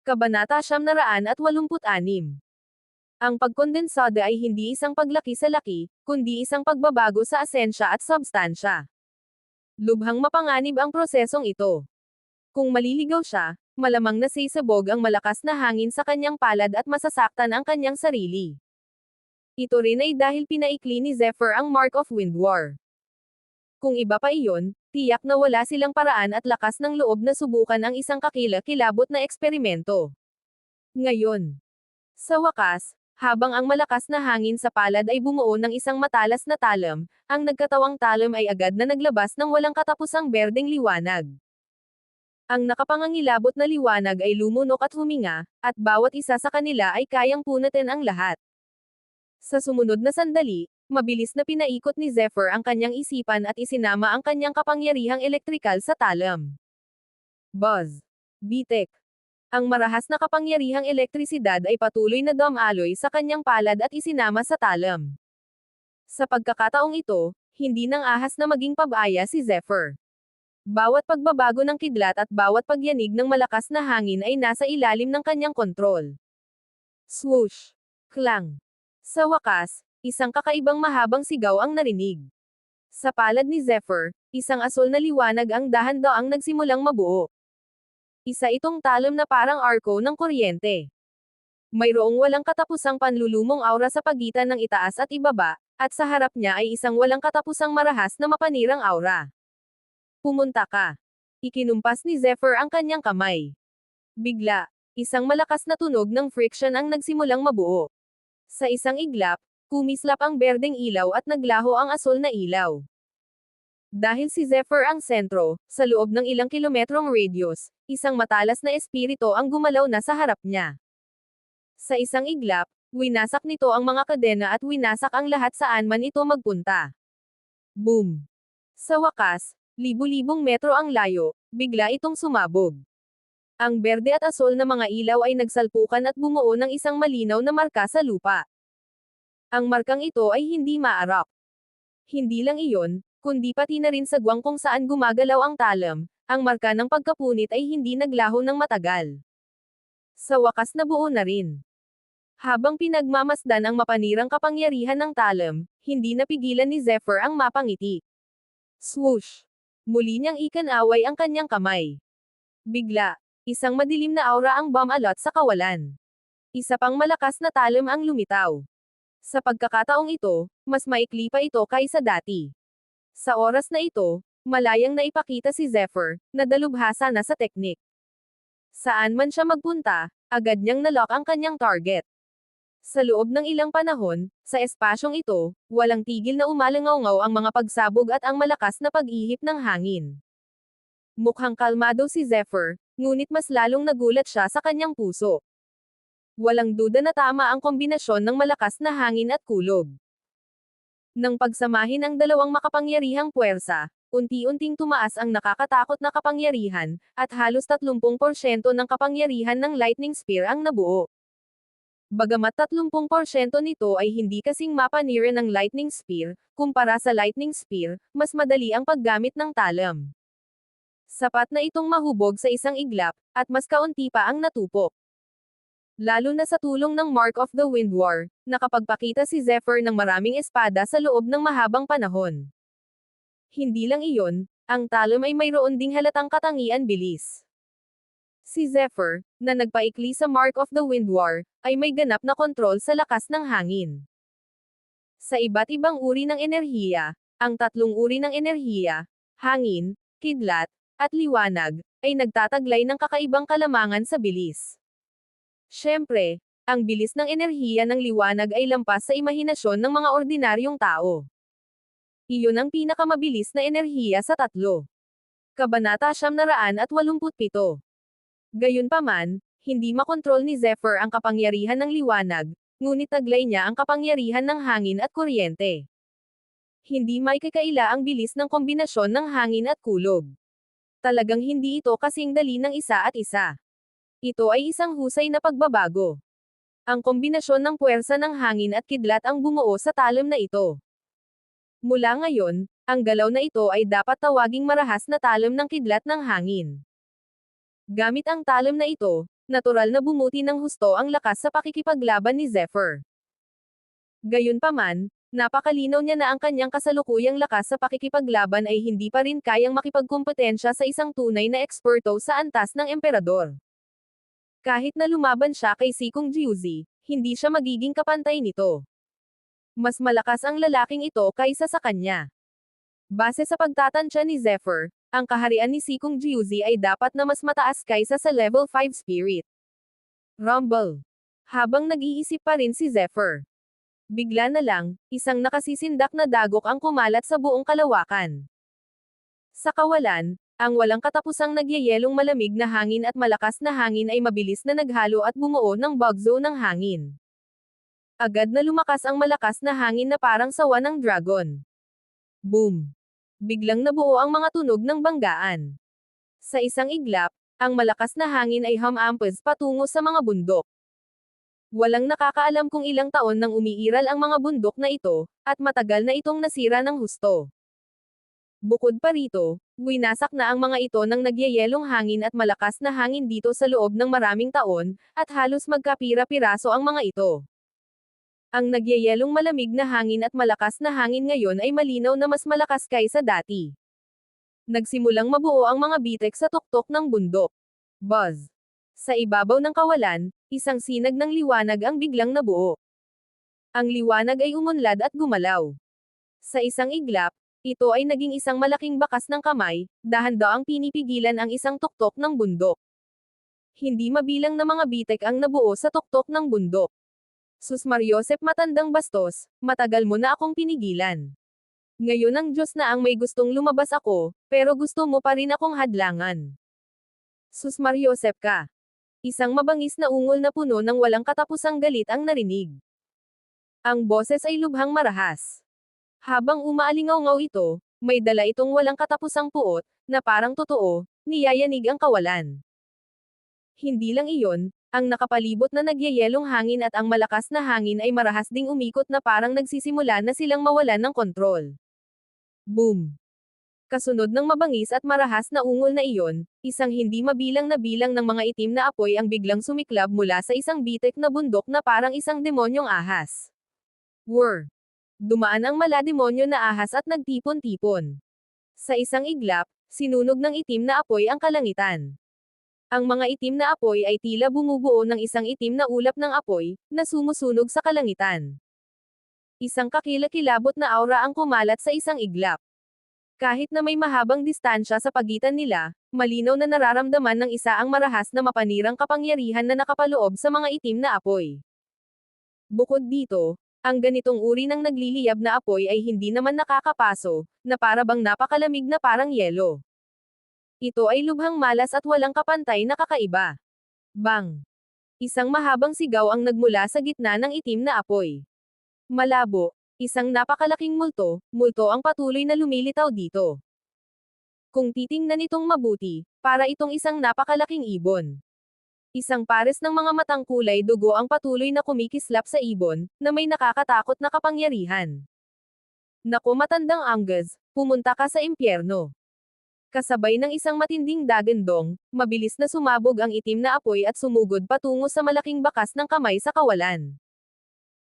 Kabanata 986. Ang pagkondensado ay hindi isang paglaki sa laki, kundi isang pagbabago sa asensya at substansya. Lubhang mapanganib ang prosesong ito. Kung maliligaw siya, malamang nasisabog ang malakas na hangin sa kanyang palad at masasaktan ang kanyang sarili. Ito rin ay dahil pinaikli ni Zephyr ang Mark of Wind War. Kung iba pa iyon, tiyak na wala silang paraan at lakas ng loob na subukan ang isang kakilakilabot na eksperimento. Ngayon, sa wakas, habang ang malakas na hangin sa palad ay bumuo ng isang matalas na talam, ang nagkatawang talam ay agad na naglabas ng walang katapusang berdeng liwanag. Ang nakapangangilabot na liwanag ay lumunok at huminga, at bawat isa sa kanila ay kayang punatin ang lahat. Sa sumunod na sandali, mabilis na pinaikot ni Zephyr ang kanyang isipan at isinama ang kanyang kapangyarihang elektrikal sa talam. Buzz. Bitek. Ang marahas na kapangyarihang elektrisidad ay patuloy na dumaloy sa kanyang palad at isinama sa talam. Sa pagkakataong ito, hindi nang ahas na maging pabaya si Zephyr. Bawat pagbabago ng kidlat at bawat pagyanig ng malakas na hangin ay nasa ilalim ng kanyang kontrol. Swoosh! Klang! Sa wakas, isang kakaibang mahabang sigaw ang narinig. Sa palad ni Zephyr, isang asol na liwanag ang dahan-daang nagsimulang mabuo. Isa itong talam na parang arko ng kuryente. Mayroong walang katapusang panlulumong aura sa pagitan ng itaas at ibaba, at sa harap niya ay isang walang katapusang marahas na mapanirang aura. Pumunta ka. Ikinumpas ni Zephyr ang kanyang kamay. Bigla, isang malakas na tunog ng friction ang nagsimulang mabuo. Sa isang iglap, kumislap ang berdeng ilaw at naglaho ang asol na ilaw. Dahil si Zephyr ang sentro, sa loob ng ilang kilometrong radius, isang matalas na espiritu ang gumalaw na sa harap niya. Sa isang iglap, winasak nito ang mga kadena at winasak ang lahat saan man ito magpunta. Boom! Sa wakas, libu-libong metro ang layo, bigla itong sumabog. Ang berde at asol na mga ilaw ay nagsalpukan at bumuo ng isang malinaw na marka sa lupa. Ang markang ito ay hindi maarap. Hindi lang iyon, kundi pati na rin sa guwang kung saan gumagalaw ang talam, ang marka ng pagkapunit ay hindi naglaho ng matagal. Sa wakas nabuo na rin. Habang pinagmamasdan ang mapanirang kapangyarihan ng talam, hindi napigilan ni Zephyr ang mapangiti. Swoosh! Muli niyang ikanaway ang kanyang kamay. Bigla, isang madilim na aura ang bumalot sa kawalan. Isa pang malakas na talam ang lumitaw. Sa pagkakataong ito, mas maikli pa ito kaysa dati. Sa oras na ito, malayang naipakita si Zephyr, na dalubhasa na sa teknik. Saan man siya magpunta, agad niyang nalock ang kanyang target. Sa loob ng ilang panahon, sa espasyong ito, walang tigil na umalangaw ang mga pagsabog at ang malakas na pag-ihip ng hangin. Mukhang kalmado si Zephyr, ngunit mas lalong nagulat siya sa kanyang puso. Walang duda na tama ang kombinasyon ng malakas na hangin at kulog. Nang pagsamahin ang dalawang makapangyarihang puwersa, unti-unting tumaas ang nakakatakot na kapangyarihan, at halos 30% ng kapangyarihan ng Lightning Spear ang nabuo. Bagamat 30% nito ay hindi kasing mapanira ng Lightning Spear, kumpara sa Lightning Spear, mas madali ang paggamit ng talam. Sapat na itong mahubog sa isang iglap, at mas kaunti pa ang natupok. Lalo na sa tulong ng Mark of the Wind War, nakapagpakita si Zephyr ng maraming espada sa loob ng mahabang panahon. Hindi lang iyon, ang talam ay mayroon ding halatang katangian bilis. Si Zephyr, na nagpaikli sa Mark of the Wind War, ay may ganap na kontrol sa lakas ng hangin. Sa iba't ibang uri ng enerhiya, ang tatlong uri ng enerhiya, hangin, kidlat, at liwanag, ay nagtataglay ng kakaibang kalamangan sa bilis. Siyempre, ang bilis ng enerhiya ng liwanag ay lampas sa imahinasyon ng mga ordinaryong tao. Iyon ang pinakamabilis na enerhiya sa tatlo. Kabanata 987. Gayunpaman, hindi makontrol ni Zephyr ang kapangyarihan ng liwanag, ngunit taglay niya ang kapangyarihan ng hangin at kuryente. Hindi maikakaila ang bilis ng kombinasyon ng hangin at kulog. Talagang hindi ito kasing dali ng isa at isa. Ito ay isang husay na pagbabago. Ang kombinasyon ng puwersa ng hangin at kidlat ang bumuo sa talam na ito. Mula ngayon, ang galaw na ito ay dapat tawaging marahas na talam ng kidlat ng hangin. Gamit ang talam na ito, natural na bumuti ng husto ang lakas sa pakikipaglaban ni Zephyr. Gayunpaman, napakalinaw niya na ang kanyang kasalukuyang lakas sa pakikipaglaban ay hindi pa rin kayang makipagkumpetensya sa isang tunay na eksperto sa antas ng emperador. Kahit na lumaban siya kay Sikong Jiuzi, hindi siya magiging kapantay nito. Mas malakas ang lalaking ito kaysa sa kanya. Base sa pagtatansya ni Zephyr, ang kaharian ni Sikong Jiuzi ay dapat na mas mataas kaysa sa level 5 spirit. Rumble. Habang nag-iisip pa rin si Zephyr, bigla na lang, isang nakasisindak na dagok ang kumalat sa buong kalawakan. Sa kawalan, ang walang katapusang nagyayelong malamig na hangin at malakas na hangin ay mabilis na naghalo at bumuo ng bagzo ng hangin. Agad na lumakas ang malakas na hangin na parang sawa ng dragon. Boom! Biglang nabuo ang mga tunog ng banggaan. Sa isang iglap, ang malakas na hangin ay humampas patungo sa mga bundok. Walang nakakaalam kung ilang taon nang umiiral ang mga bundok na ito, at matagal na itong nasira ng husto. Bukod pa rito, winasak na ang mga ito ng nagyayelong hangin at malakas na hangin dito sa loob ng maraming taon, at halos magkapira-piraso ang mga ito. Ang nagyayelong malamig na hangin at malakas na hangin ngayon ay malinaw na mas malakas kaysa dati. Nagsimulang mabuo ang mga bitek sa tuktok ng bundok. Buzz! Sa ibabaw ng kawalan, isang sinag ng liwanag ang biglang nabuo. Ang liwanag ay umunlad at gumalaw. Sa isang iglap, ito ay naging isang malaking bakas ng kamay, dahan-daang pinipigilan ang isang tuktok ng bundok. Hindi mabilang na mga bitek ang nabuo sa tuktok ng bundok. Sus Mariosep matandang bastos, matagal mo na akong pinigilan. Ngayon ang Diyos na ang may gustong lumabas ako, pero gusto mo pa rin akong hadlangan. Sus Mariosep ka. Isang mabangis na ungol na puno ng walang katapusang galit ang narinig. Ang boses ay lubhang marahas. Habang umaalingaw-ngaw ito, may dala itong walang katapusang puot, na parang totoo, niyayanig ang kawalan. Hindi lang iyon, ang nakapalibot na nagyayelong hangin at ang malakas na hangin ay marahas ding umikot na parang nagsisimula na silang mawalan ng kontrol. Boom! Kasunod ng mabangis at marahas na ungol na iyon, isang hindi mabilang na bilang ng mga itim na apoy ang biglang sumiklab mula sa isang bitek na bundok na parang isang demonyong ahas. Whir! Dumaan ang malademonyo na ahas at nagtipon-tipon. Sa isang iglap, sinunog ng itim na apoy ang kalangitan. Ang mga itim na apoy ay tila bumubuo ng isang itim na ulap ng apoy, na sumusunog sa kalangitan. Isang kakilakilabot na aura ang kumalat sa isang iglap. Kahit na may mahabang distansya sa pagitan nila, malinaw na nararamdaman ng isa ang marahas na mapanirang kapangyarihan na nakapaloob sa mga itim na apoy. Bukod dito, ang ganitong uri ng nagliliyab na apoy ay hindi naman nakakapaso, na para bang napakalamig na parang yelo. Ito ay lubhang malas at walang kapantay na kakaiba. Bang! Isang mahabang sigaw ang nagmula sa gitna ng itim na apoy. Malabo, isang napakalaking multo ang patuloy na lumilitaw dito. Kung titingnan itong mabuti, para itong isang napakalaking ibon. Isang pares ng mga matang kulay dugo ang patuloy na kumikislap sa ibon, na may nakakatakot na kapangyarihan. Naku matandang Angus, pumunta ka sa impyerno. Kasabay ng isang matinding dagandong, mabilis na sumabog ang itim na apoy at sumugod patungo sa malaking bakas ng kamay sa kawalan.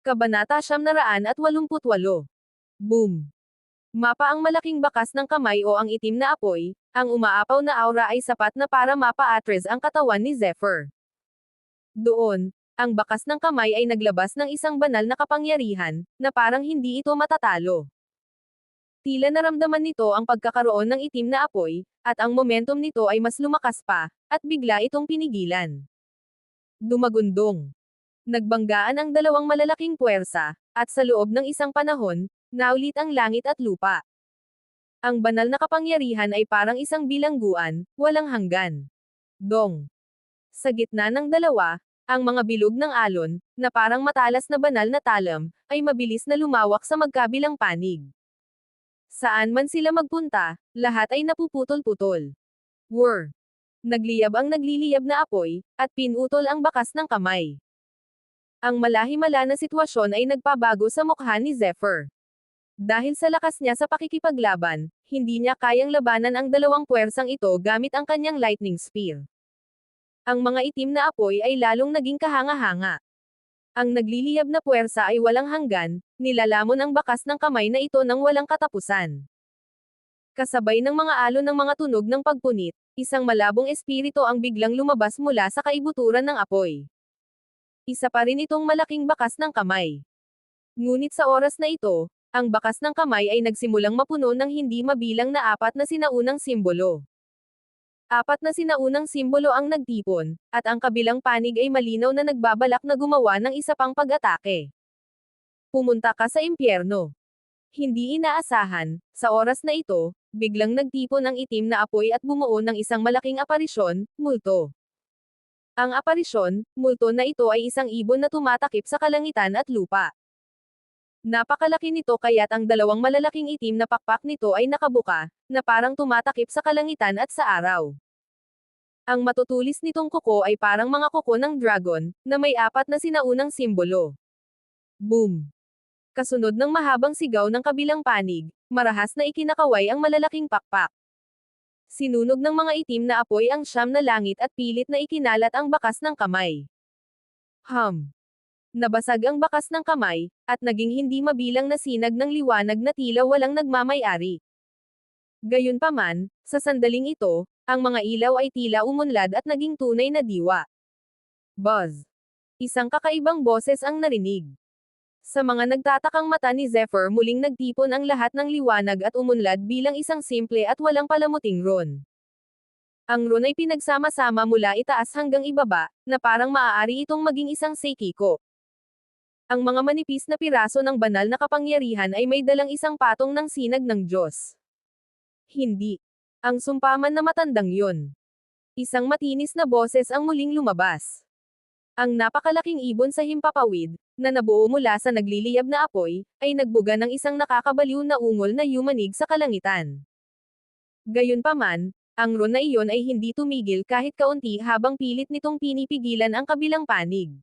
Kabanata 988. Boom! Mapa ang malaking bakas ng kamay o ang itim na apoy, ang umaapaw na aura ay sapat na para mapa-atres ang katawan ni Zephyr. Doon, ang bakas ng kamay ay naglabas ng isang banal na kapangyarihan, na parang hindi ito matatalo. Tila naramdaman nito ang pagkakaroon ng itim na apoy, at ang momentum nito ay mas lumakas pa, at bigla itong pinigilan. Dumagundong. Nagbanggaan ang dalawang malalaking puwersa, at sa loob ng isang panahon, naulit ang langit at lupa. Ang banal na kapangyarihan ay parang isang bilangguan, walang hanggan. Dong. Sa gitna ng dalawa, ang mga bilog ng alon, na parang matalas na banal na talam, ay mabilis na lumawak sa magkabilang panig. Saan man sila magpunta, lahat ay napuputol-putol. Whir! Nagliyab ang nagliliyab na apoy, at pinutol ang bakas ng kamay. Ang malahimala na sitwasyon ay nagpabago sa mukha ni Zephyr. Dahil sa lakas niya sa pakikipaglaban, hindi niya kayang labanan ang dalawang puwersang ito gamit ang kanyang lightning spear. Ang mga itim na apoy ay lalong naging kahanga-hanga. Ang nagliliyab na puwersa ay walang hanggan, nilalamon ang bakas ng kamay na ito ng walang katapusan. Kasabay ng mga alon ng mga tunog ng pagpunit, isang malabong espiritu ang biglang lumabas mula sa kaibuturan ng apoy. Isa pa rin itong malaking bakas ng kamay. Ngunit sa oras na ito, ang bakas ng kamay ay nagsimulang mapuno ng hindi mabilang na apat na sinaunang simbolo. Apat na sinaunang simbolo ang nagtipon, at ang kabilang panig ay malinaw na nagbabalak na gumawa ng isa pang pag-atake. Pumunta ka sa impyerno. Hindi inaasahan, sa oras na ito, biglang nagtipon ang itim na apoy at bumuo ng isang malaking aparisyon, multo. Ang aparisyon, multo na ito ay isang ibon na tumatakip sa kalangitan at lupa. Napakalaki nito kaya't ang dalawang malalaking itim na pakpak nito ay nakabuka, na parang tumatakip sa kalangitan at sa araw. Ang matutulis nitong kuko ay parang mga kuko ng dragon, na may apat na sinaunang simbolo. Boom! Kasunod ng mahabang sigaw ng kabilang panig, marahas na ikinakaway ang malalaking pakpak. Sinunog ng mga itim na apoy ang siyam na langit at pilit na ikinalat ang bakas ng kamay. Nabasag ang bakas ng kamay, at naging hindi mabilang na sinag ng liwanag na tila walang nagmamay-ari. Gayunpaman, sa sandaling ito, ang mga ilaw ay tila umunlad at naging tunay na diwa. Buzz! Isang kakaibang boses ang narinig. Sa mga nagtatakang mata ni Zephyr muling nagtipon ang lahat ng liwanag at umunlad bilang isang simple at walang palamuting ron. Ang ron ay pinagsama-sama mula itaas hanggang ibaba, na parang maaari itong maging isang seikiko. Ang mga manipis na piraso ng banal na kapangyarihan ay may dalang isang patong ng sinag ng Diyos. Hindi. Ang sumpaman na matandang yun. Isang matinis na boses ang muling lumabas. Ang napakalaking ibon sa himpapawid, na nabuo mula sa nagliliyab na apoy, ay nagbuga ng isang nakakabaliw na ungol na yumanig sa kalangitan. Gayunpaman, ang ron na iyon ay hindi tumigil kahit kaunti habang pilit nitong pinipigilan ang kabilang panig.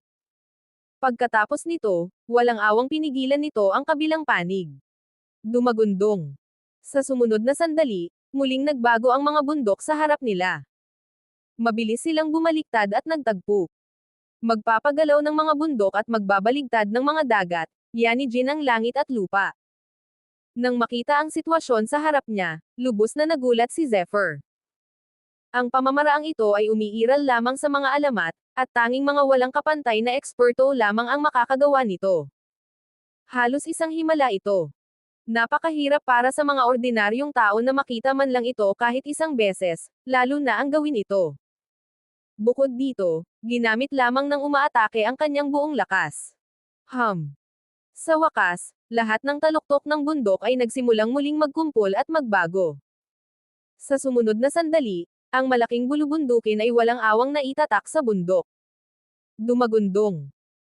Pagkatapos nito, walang awang pinigilan nito ang kabilang panig. Dumagundong. Sa sumunod na sandali, muling nagbago ang mga bundok sa harap nila. Mabilis silang bumaliktad at nagtagpo. Magpapagalaw ng mga bundok at magbabaligtad ng mga dagat, yanijin ang langit at lupa. Nang makita ang sitwasyon sa harap niya, lubos na nagulat si Zephyr. Ang pamamaraang ito ay umiiral lamang sa mga alamat, at tanging mga walang kapantay na eksperto lamang ang makakagawa nito. Halos isang himala ito. Napakahirap para sa mga ordinaryong tao na makita man lang ito kahit isang beses, lalo na ang gawin ito. Bukod dito, ginamit lamang ng umaatake ang kanyang buong lakas. Sa wakas, lahat ng taluktok ng bundok ay nagsimulang muling magkumpol at magbago. Sa sumunod na sandali, ang malaking bulubundukin ay walang awang naitatak sa bundok. Dumagundong.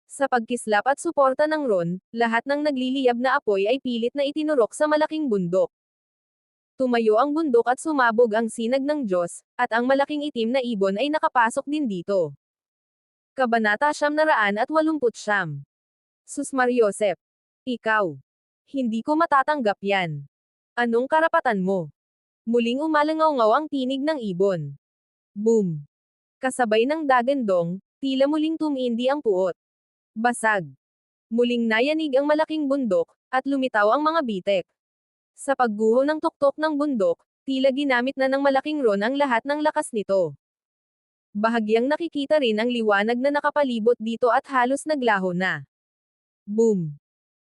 Sa pagkislap at suporta ng ron, lahat ng nagliliyab na apoy ay pilit na itinurok sa malaking bundok. Tumayo ang bundok at sumabog ang sinag ng Diyos, at ang malaking itim na ibon ay nakapasok din dito. Kabanata 989. Susmar Yosef. Ikaw. Hindi ko matatanggap yan. Anong karapatan mo? Muling umalangaw-ngaw ang tinig ng ibon. Boom! Kasabay ng dagandong, tila muling tumindi ang puot. Basag. Muling nayanig ang malaking bundok, at lumitaw ang mga bitek. Sa pagguho ng tuktok ng bundok, tila ginamit na ng malaking ron ang lahat ng lakas nito. Bahagyang nakikita rin ang liwanag na nakapalibot dito at halos naglaho na. Boom!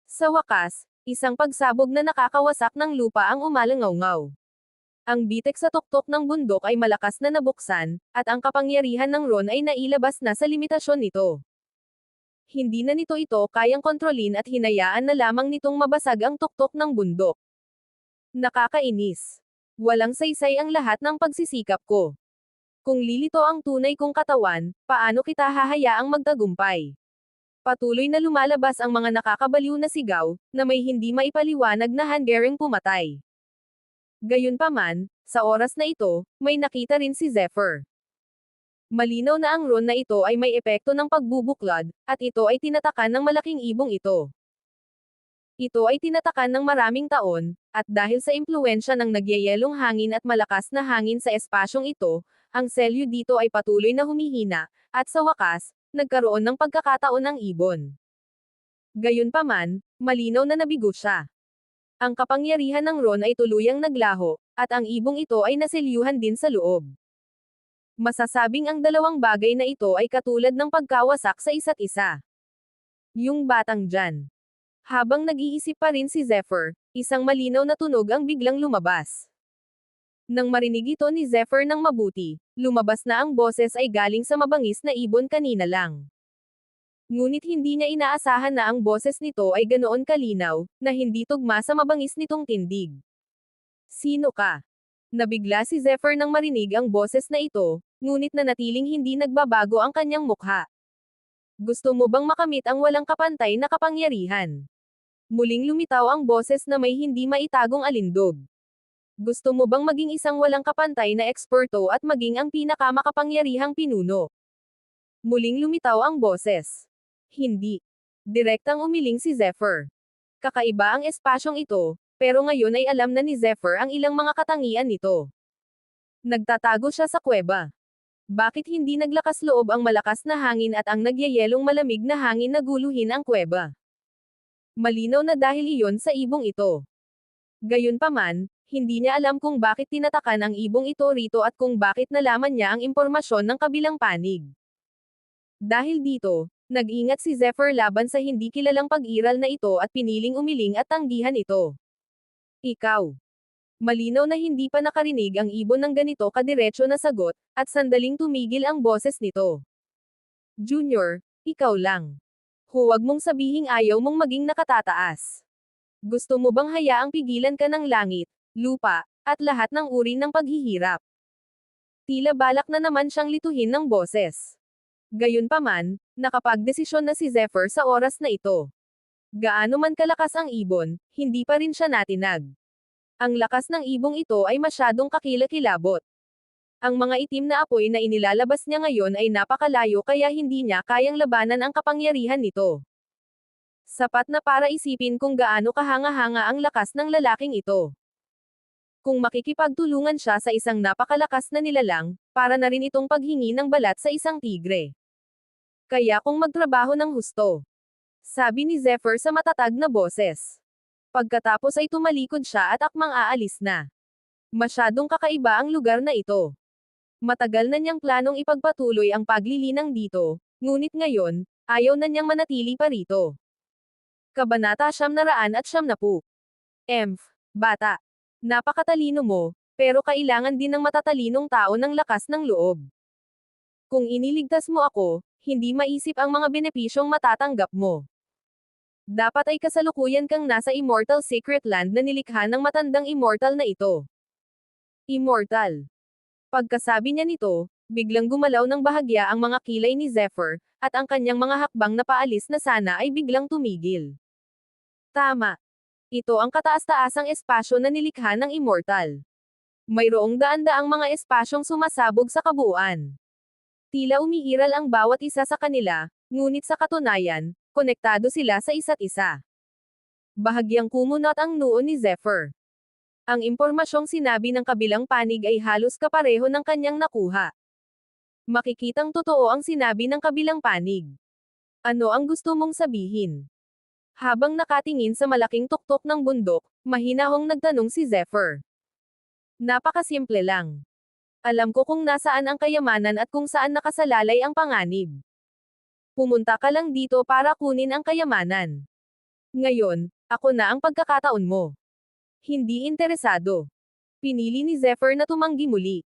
Sa wakas, isang pagsabog na nakakawasak ng lupa ang umalangaw-ngaw. Ang bitek sa tuktok ng bundok ay malakas na nabuksan, at ang kapangyarihan ng ron ay nailabas na sa limitasyon nito. Hindi na nito ito kayang kontrolin at hinayaan na lamang nitong mabasag ang tuktok ng bundok. Nakakainis. Walang saysay ang lahat ng pagsisikap ko. Kung lilito ang tunay kong katawan, paano kita hahayaang magtagumpay? Patuloy na lumalabas ang mga nakakabaliw na sigaw, na may hindi maipaliwanag na handering pumatay. Gayunpaman, sa oras na ito, may nakita rin si Zephyr. Malinaw na ang ron na ito ay may epekto ng pagbubuklod, at ito ay tinatakan ng malaking ibong ito. Ito ay tinatakan ng maraming taon, at dahil sa impluwensya ng nagyayelong hangin at malakas na hangin sa espasyong ito, ang selyo dito ay patuloy na humihina, at sa wakas, nagkaroon ng pagkakataon ng ibon. Gayunpaman, malinaw na nabigo siya. Ang kapangyarihan ng Ron ay tuluyang naglaho, at ang ibong ito ay naselyuhan din sa loob. Masasabing ang dalawang bagay na ito ay katulad ng pagkawasak sa isa't isa. Yung batang dyan. Habang nag-iisip pa rin si Zephyr, isang malinaw na tunog ang biglang lumabas. Nang marinig ito ni Zephyr ng mabuti, lumabas na ang boses ay galing sa mabangis na ibon kanina lang. Ngunit hindi niya inaasahan na ang boses nito ay ganoon kalinaw, na hindi tugma sa mabangis nitong tindig. Sino ka? Nabigla si Zephyr nang marinig ang boses na ito, ngunit nanatiling hindi nagbabago ang kanyang mukha. Gusto mo bang makamit ang walang kapantay na kapangyarihan? Muling lumitaw ang boses na may hindi maitagong alindog. Gusto mo bang maging isang walang kapantay na eksperto at maging ang pinakamakapangyarihang pinuno? Muling lumitaw ang boses. Hindi. Direktang umiling si Zephyr. Kakaiba ang espasyong ito, pero ngayon ay alam na ni Zephyr ang ilang mga katangian nito. Nagtatago siya sa kuweba. Bakit hindi naglakas loob ang malakas na hangin at ang nagyayelong malamig na hangin na guluhin ang kuweba? Malinaw na dahil iyon sa ibong ito. Gayunpaman, hindi niya alam kung bakit tinatakan ang ibong ito rito at kung bakit nalaman niya ang impormasyon ng kabilang panig. Dahil dito, nag-ingat si Zephyr laban sa hindi kilalang pag-iral na ito at piniling umiling at tanggihan ito. Ikaw. Malinaw na hindi pa nakarinig ang ibon ng ganito kadiretso na sagot, at sandaling tumigil ang boses nito. Junior, ikaw lang. Huwag mong sabihing ayaw mong maging nakatataas. Gusto mo bang hayaang pigilan ka ng langit, lupa, at lahat ng uri ng paghihirap? Tila balak na naman siyang lituhin ng boses. Gayunpaman, nakapagdesisyon na si Zephyr sa oras na ito. Gaano man kalakas ang ibon, hindi pa rin siya natinag. Ang lakas ng ibong ito ay masyadong kakilakilabot. Ang mga itim na apoy na inilalabas niya ngayon ay napakalayo kaya hindi niya kayang labanan ang kapangyarihan nito. Sapat na para isipin kung gaano kahanga-hanga ang lakas ng lalaking ito. Kung makikipagtulungan siya sa isang napakalakas na nilalang, para na rin itong paghingi ng balat sa isang tigre. Kaya kung magtrabaho ng husto. Sabi ni Zephyr sa matatag na boses. Pagkatapos ay tumalikod siya at akmang aalis na. Masyadong kakaiba ang lugar na ito. Matagal na niyang planong ipagpatuloy ang paglilinang dito, ngunit ngayon, ayaw na niyang manatili pa rito. Kabanata 990. Bata. Napakatalino mo, pero kailangan din ng matatalinong tao ng lakas ng loob. Kung iniligtas mo ako, hindi maisip ang mga benepisyong matatanggap mo. Dapat ay kasalukuyan kang nasa Immortal Secret Land na nilikha ng matandang immortal na ito. Immortal. Pagkasabi niya nito, biglang gumalaw ng bahagya ang mga kilay ni Zephyr, at ang kanyang mga hakbang na paalis na sana ay biglang tumigil. Tama. Ito ang kataas-taasang espasyo na nilikha ng immortal. Mayroong daan-daang mga espasyong sumasabog sa kabuuan. Tila umiiral ang bawat isa sa kanila, ngunit sa katunayan, konektado sila sa isa't isa. Bahagyang kumunot ang noo ni Zephyr. Ang impormasyong sinabi ng kabilang panig ay halos kapareho ng kanyang nakuha. Makikitang totoo ang sinabi ng kabilang panig. Ano ang gusto mong sabihin? Habang nakatingin sa malaking tuktok ng bundok, mahinahong nagtanong si Zephyr. Napakasimple lang. Alam ko kung nasaan ang kayamanan at kung saan nakasalalay ang panganib. Pumunta ka lang dito para kunin ang kayamanan. Ngayon, ako na ang pagkakataon mo. Hindi interesado. Pinili ni Zephyr na tumanggi muli.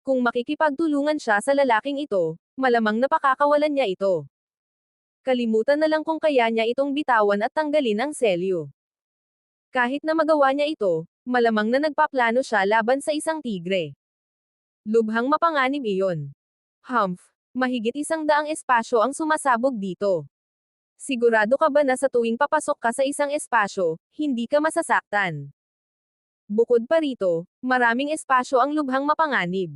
Kung makikipagtulungan siya sa lalaking ito, malamang napakakawalan niya ito. Kalimutan na lang kung kaya niya itong bitawan at tanggalin ang selyo. Kahit na magawa niya ito, malamang na nagpaplano siya laban sa isang tigre. Lubhang mapanganib iyon. Mahigit 100 espasyo ang sumasabog dito. Sigurado ka ba na sa tuwing papasok ka sa isang espasyo, hindi ka masasaktan? Bukod pa rito, maraming espasyo ang lubhang mapanganib.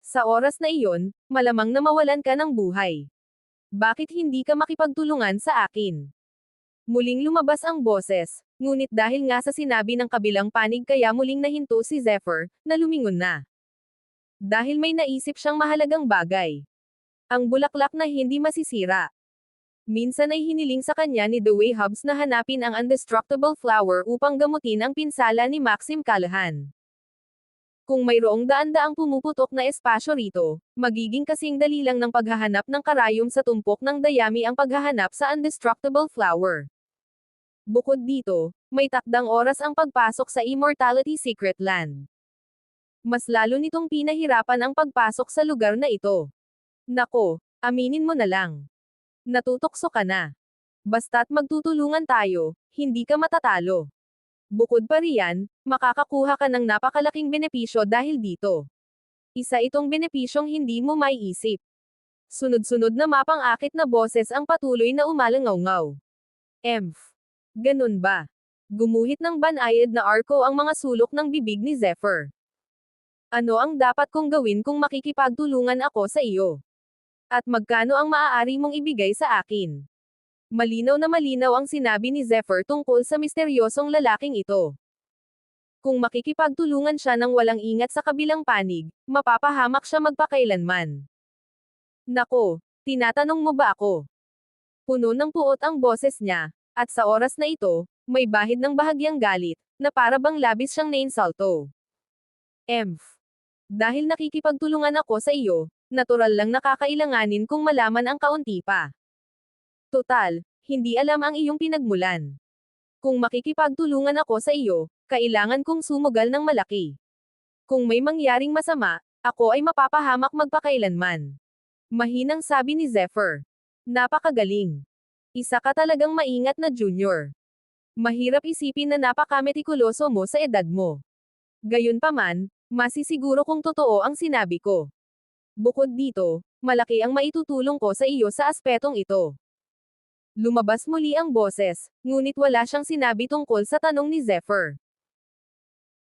Sa oras na iyon, malamang na mawalan ka ng buhay. Bakit hindi ka makipagtulungan sa akin? Muling lumabas ang boses, ngunit dahil nga sa sinabi ng kabilang panig kaya muling nahinto si Zephyr, na lumingon na. Dahil may naisip siyang mahalagang bagay. Ang bulaklak na hindi masisira. Minsan ay hiniling sa kanya ni Dewey Hobbs na hanapin ang indestructible flower upang gamutin ang pinsala ni Maxim Callahan. Kung mayroong daan-daang pumuputok na espasyo rito, magiging kasing dali lang ng paghahanap ng karayom sa tumpok ng dayami ang paghahanap sa indestructible flower. Bukod dito, may takdang oras ang pagpasok sa Immortality Secret Land. Mas lalo nitong pinahirapan ang pagpasok sa lugar na ito. Nako, aminin mo na lang. Natutokso ka na. Basta't magtutulungan tayo, hindi ka matatalo. Bukod pa riyan, makakakuha ka ng napakalaking benepisyo dahil dito. Isa itong benepisyong hindi mo maiisip. Sunod-sunod na mapang-akit na boses ang patuloy na umalangaw-ngaw. Emph. Ganun ba? Gumuhit ng banayad na arko ang mga sulok ng bibig ni Zephyr. Ano ang dapat kong gawin kung makikipagtulungan ako sa iyo? At magkano ang maaari mong ibigay sa akin? Malinaw na malinaw ang sinabi ni Zephyr tungkol sa misteryosong lalaking ito. Kung makikipagtulungan siya ng walang ingat sa kabilang panig, mapapahamak siya magpakailanman. Nako, tinatanong mo ba ako? Puno ng puot ang boses niya, at sa oras na ito, may bahid ng bahagyang galit, na para bang labis siyang nainsulto. Emph. Dahil nakikipagtulungan ako sa iyo, natural lang nakakailanganin kung malaman ang kaunti pa. Total, hindi alam ang iyong pinagmulan. Kung makikipagtulungan ako sa iyo, kailangan kong sumugal ng malaki. Kung may mangyaring masama, ako ay mapapahamak magpakailanman. Mahinang sabi ni Zephyr. Napakagaling. Isa ka talagang maingat na junior. Mahirap isipin na napakametikuloso mo sa edad mo. Gayunpaman, masisiguro kung totoo ang sinabi ko. Bukod dito, malaki ang maitutulong ko sa iyo sa aspetong ito. Lumabas muli ang boses, ngunit wala siyang sinabi tungkol sa tanong ni Zephyr.